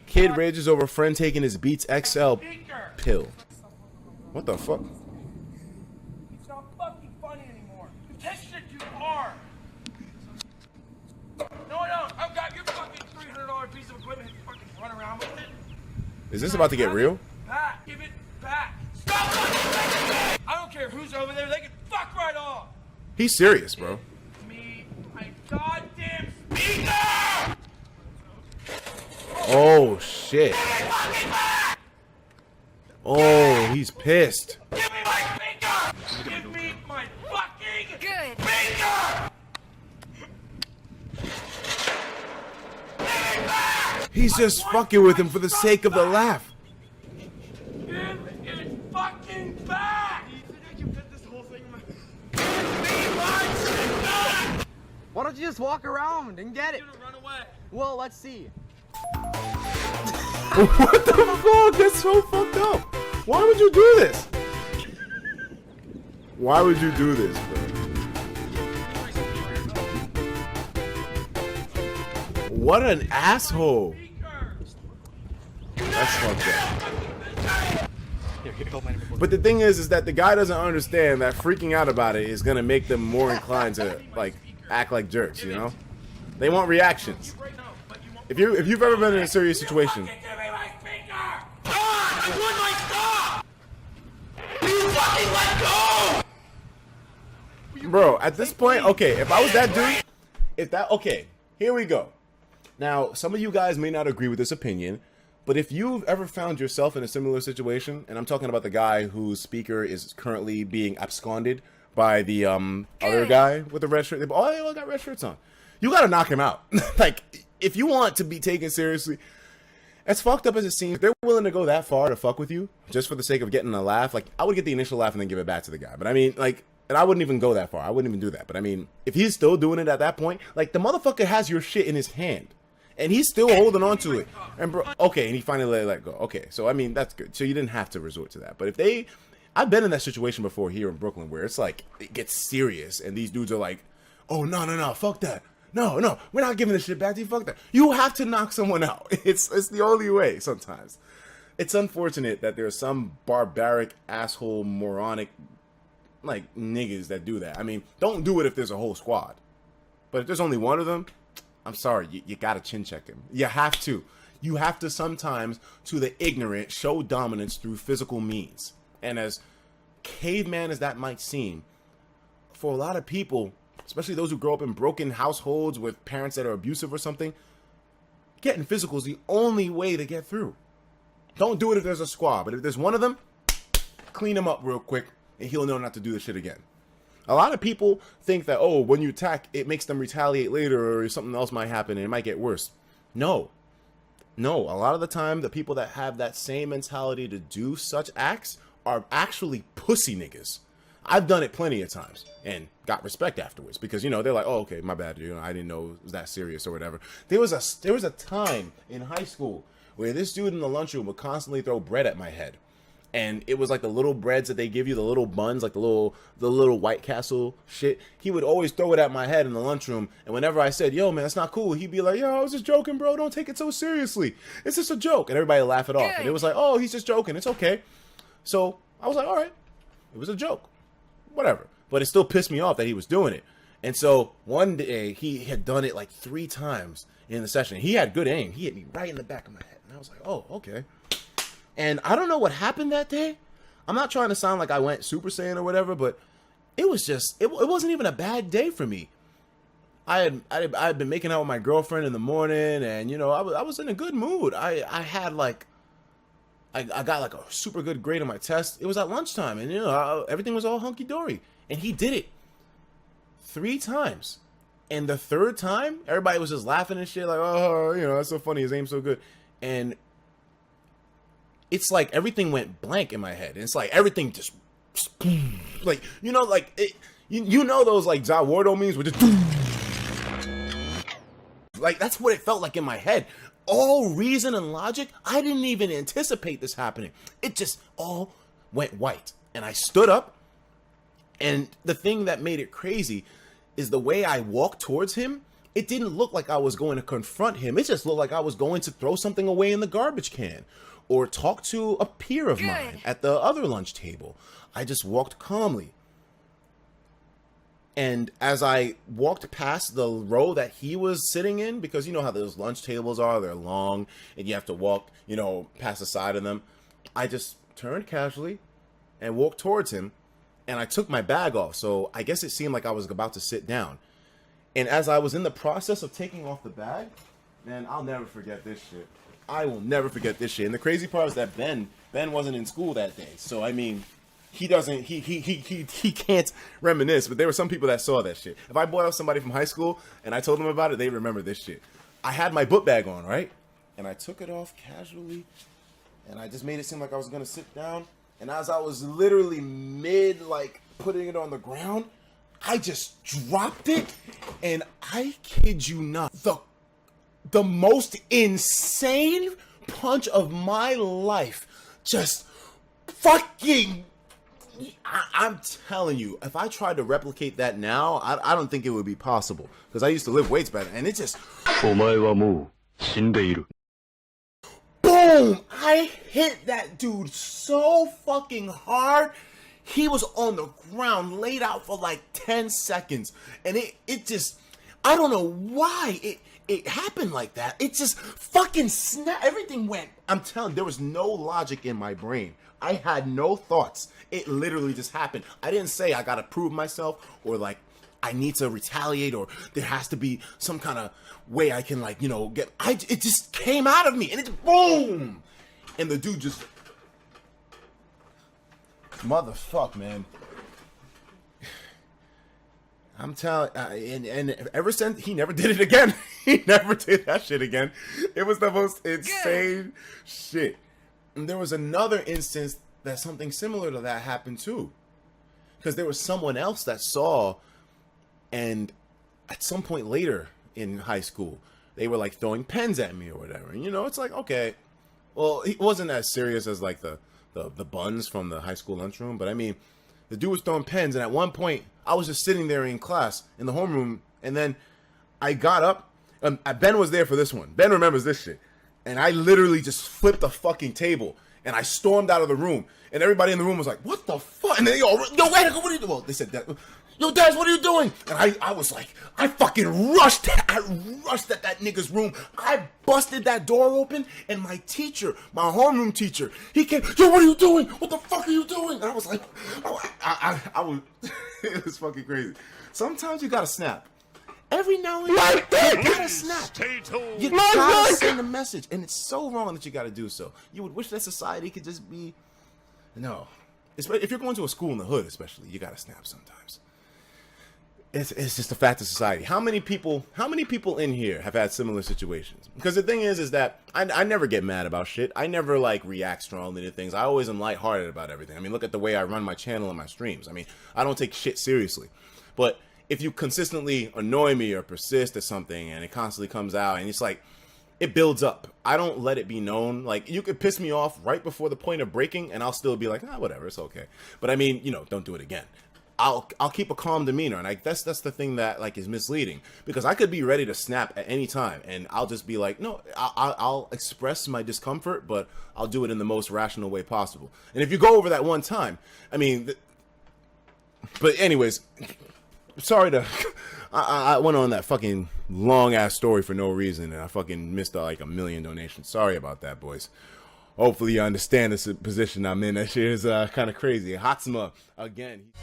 Kid rages over friend taking his Beats XL pill. What the fuck? It's not fucking funny anymore. You take shit too far. No, I don't. I've got your fucking $300 piece of equipment. You fucking run around with it. Is this about to get real? Back. Give it back. Stop fucking it! I don't care who's over there. They can fuck right off. He's serious, bro. Me, my goddamn speaker! Oh shit. Oh, he's pissed. Give me my finger! Give me my fucking Good. finger! He's just fucking with him for the sake of the laugh. Give it fucking back! You think I can fit this whole thing in my... Give me my finger! Why don't you just walk around and get it? You're gonna run away. Well, let's see. What the fuck? That's so fucked up. Why would you do this? Why would you do this, bro? What an asshole. That's fucked up. But the thing is that the guy doesn't understand that freaking out about it is gonna make them more inclined to like act like jerks, you know? They want reactions. If you've ever been in a serious situation, Give me my finger! God, I want my stop! You fucking let go! bro, at this point, okay, if I was that dude, okay, here we go. Now, some of you guys may not agree with this opinion, but if you've ever found yourself in a similar situation, and I'm talking about the guy whose speaker is currently being absconded by the other guy with the red shirt, they all got red shirts on. You gotta knock him out. Like, if you want to be taken seriously, as fucked up as it seems, if they're willing to go that far to fuck with you just for the sake of getting a laugh, like, I would get the initial laugh and then give it back to the guy. But I mean, like, and I wouldn't even go that far. I wouldn't even do that. But I mean, if he's still doing it at that point, like, the motherfucker has your shit in his hand and he's still holding on to it. And bro, okay, and he finally let it go. Okay, so I mean, that's good. So you didn't have to resort to that. But if I've been in that situation before here in Brooklyn where it's like, it gets serious and these dudes are like, oh, no, fuck that. No, we're not giving this shit back to you. Fuck that. You have to knock someone out. It's the only way sometimes. It's unfortunate that there's some barbaric, asshole, moronic, like, niggas that do that. I mean, don't do it if there's a whole squad. But if there's only one of them, I'm sorry, you gotta chin check him. You have to. You have to sometimes, to the ignorant, show dominance through physical means. And as caveman as that might seem, for a lot of people, especially those who grow up in broken households with parents that are abusive or something, getting physical is the only way to get through. Don't do it if there's a squad, but if there's one of them, clean him up real quick, and he'll know not to do this shit again. A lot of people think that, oh, when you attack, it makes them retaliate later, or something else might happen, and it might get worse. No, a lot of the time, the people that have that same mentality to do such acts are actually pussy niggas. I've done it plenty of times and got respect afterwards because, you know, they're like, oh, okay, my bad, you know, I didn't know it was that serious or whatever. There was a time in high school where this dude in the lunchroom would constantly throw bread at my head. And it was like the little breads that they give you, the little buns, like the little White Castle shit. He would always throw it at my head in the lunchroom. And whenever I said, yo, man, that's not cool, he'd be like, yo, I was just joking, bro. Don't take it so seriously. It's just a joke. And everybody would laugh it off. And it was like, oh, he's just joking. It's okay. So I was like, all right, it was a joke. Whatever. But it still pissed me off that he was doing it. And so one day he had done it like 3 times in the session. He had good aim. He hit me right in the back of my head. And I was like, oh, okay. And I don't know what happened that day. I'm not trying to sound like I went Super Saiyan or whatever, but it was just, it wasn't even a bad day for me. I had been making out with my girlfriend in the morning, and, you know, I was in a good mood. I had like, I got like a super good grade on my test. It was at lunchtime, and, you know, everything was all hunky-dory. And he did it 3 times. And the 3rd time, everybody was just laughing and shit, like, oh, you know, that's so funny, his aim's so good. And it's like everything went blank in my head. And it's like everything just, like, you know, like, it, you know those, like, Zawardo memes were just, like, that's what it felt like in my head. All reason and logic, I didn't even anticipate this happening. It just all went white. And I stood up, and the thing that made it crazy is the way I walked towards him it didn't look like I was going to confront him. It just looked like I was going to throw something away in the garbage can or talk to a peer of mine at the other lunch table. I just walked calmly. And as I walked past the row that he was sitting in, because you know how those lunch tables are, they're long and you have to walk, you know, past the side of them. I just turned casually and walked towards him, and I took my bag off. So I guess it seemed like I was about to sit down. And as I was in the process of taking off the bag, man, I'll never forget this shit. I will never forget this shit. And the crazy part is that Ben wasn't in school that day. So, I mean, he can't reminisce, but there were some people that saw that shit. If I brought up somebody from high school and I told them about it, they remember this shit. I had my book bag on, right? And I took it off casually, and I just made it seem like I was going to sit down. And as I was literally mid, like, putting it on the ground, I just dropped it, and I kid you not, the most insane punch of my life just fucking... I'm telling you, if I tried to replicate that now, I don't think it would be possible. Because I used to lift weights better, and it just... Boom! I hit that dude so fucking hard. He was on the ground, laid out for like 10 seconds. And it just... I don't know why it happened like that. It just fucking snapped. Everything went... I'm telling you, there was no logic in my brain. I had no thoughts. It literally just happened. I didn't say I gotta prove myself or like I need to retaliate or there has to be some kind of way I can like, you know, get... It just came out of me and it's boom! And the dude just... Motherfuck, man. I'm telling, and ever since, he never did it again. He never did that shit again. It was the most insane shit. And there was another instance that something similar to that happened too. Because there was someone else that saw, and at some point later in high school, they were like throwing pens at me or whatever. And you know, it's like, okay, well, it wasn't as serious as like the buns from the high school lunchroom. But I mean, the dude was throwing pens, and at one point, I was just sitting there in class in the homeroom, and then I got up. Ben was there for this one. Ben remembers this shit. And I literally just flipped the fucking table, and I stormed out of the room. And everybody in the room was like, what the fuck? And they all, yo, wait, what are you doing? Well, they said, yo, Daz, what are you doing? And I was like, I fucking rushed at that nigga's room. I busted that door open, and my teacher, my homeroom teacher, he came, yo, what are you doing? What the fuck are you doing? And I was like, I was, it was fucking crazy. Sometimes you gotta snap. Every now and then, you gotta snap. You gotta send a message, and it's so wrong that you gotta do so. You would wish that society could just be, no. If you're going to a school in the hood, especially, you gotta snap sometimes. It's just a fact of society. How many people in here have had similar situations? Because the thing is that I never get mad about shit. I never like react strongly to things. I always am lighthearted about everything. I mean, look at the way I run my channel and my streams. I mean, I don't take shit seriously. But if you consistently annoy me or persist at something and it constantly comes out and it's like, it builds up. I don't let it be known. Like, you could piss me off right before the point of breaking and I'll still be like, whatever, it's okay. But I mean, you know, don't do it again. I'll keep a calm demeanor, and that's the thing that like is misleading, because I could be ready to snap at any time and I'll just be like, no, I'll express my discomfort, but I'll do it in the most rational way possible. And if you go over that one time, I mean, but anyways, sorry to, I went on that fucking long ass story for no reason, and I fucking missed like 1 million donations. Sorry about that, boys. Hopefully you understand this position I'm in. That shit is kind of crazy. Hatsuma again.